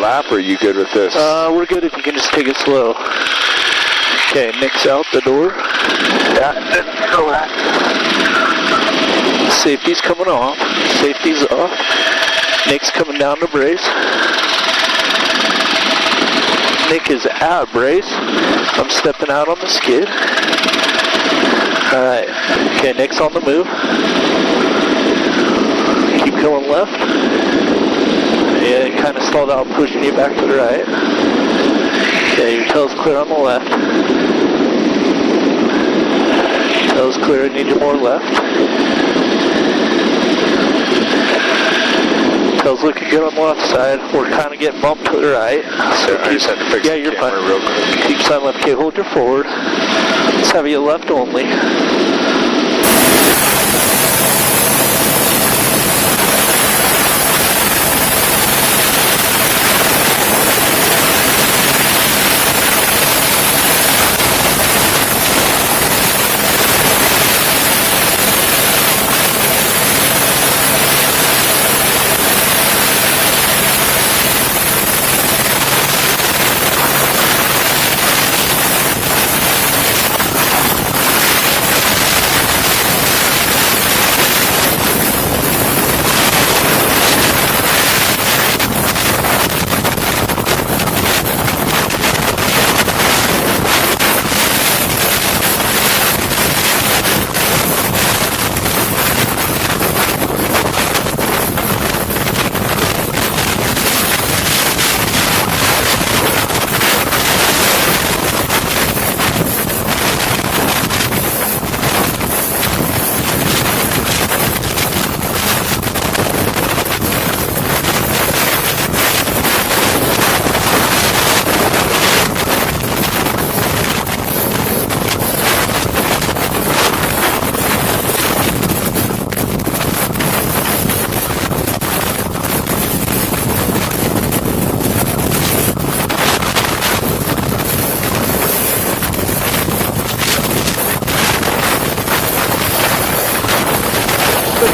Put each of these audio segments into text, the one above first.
lap, or are you good with this? We're good if you can just take it slow. Okay, Nick's out the door. Yeah, go back. Safety's coming off. Safety's off. Nick's coming down to brace. Nick is at brace. I'm stepping out on the skid. Alright. Okay, Nick's on the move. Keep going left. Yeah, it kind of slowed out, pushing you back to the right. Okay, your tail's clear on the left. Tail's clear, I need you more left. Tail's looking good on the left side. We're kind of getting bumped to the right. So I just had to fix the camera real quick. Keep side left. Okay, hold your forward. Let's have you left only.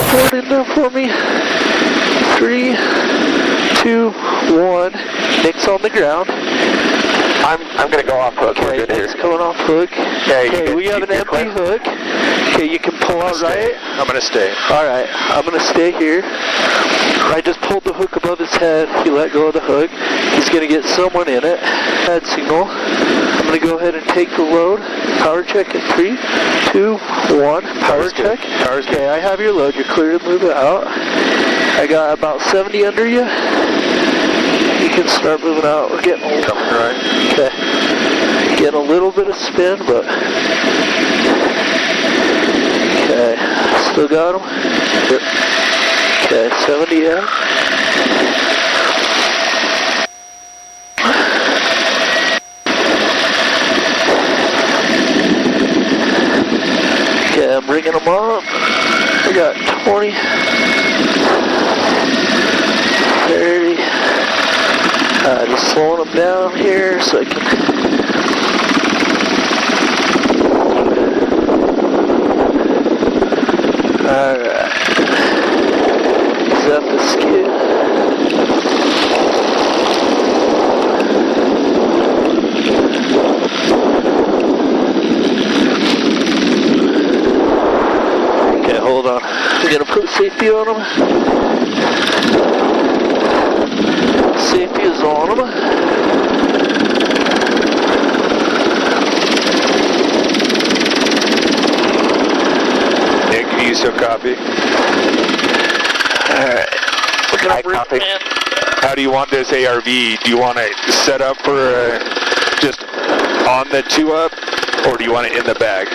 Forward in there for me. 3, 2, 1. Nick's on the ground. I'm gonna go off hook. Okay, We're good Nick's here. coming off hook. Yeah, okay, we have an empty hook. Okay, you can pull out right. I'm gonna stay. Alright, I'm gonna stay here. I just pulled the hook above his head. He let go of the hook. He's gonna get someone in it. Head signal. I'm gonna go ahead and take the load. Power check in 3, 2, 1. Power check. Okay, I have your load. You're clear to move it out. I got about 70 under you. You can start moving out. We're getting a little, okay. Getting a little bit of spin, but okay. Still got him? Yep. Okay, 70 out. Okay, I'm bringing them up. I got 20, 30. Just slowing them down here so I can. Alright. Zap the skid. Okay, hold on. We're gonna put safety on them. Safety is on them. Nick, can you still copy? Alright. We're gonna bring copy. in. How do you want this ARV? Do you want it set up for just on the 2-up, or do you want it in the bag?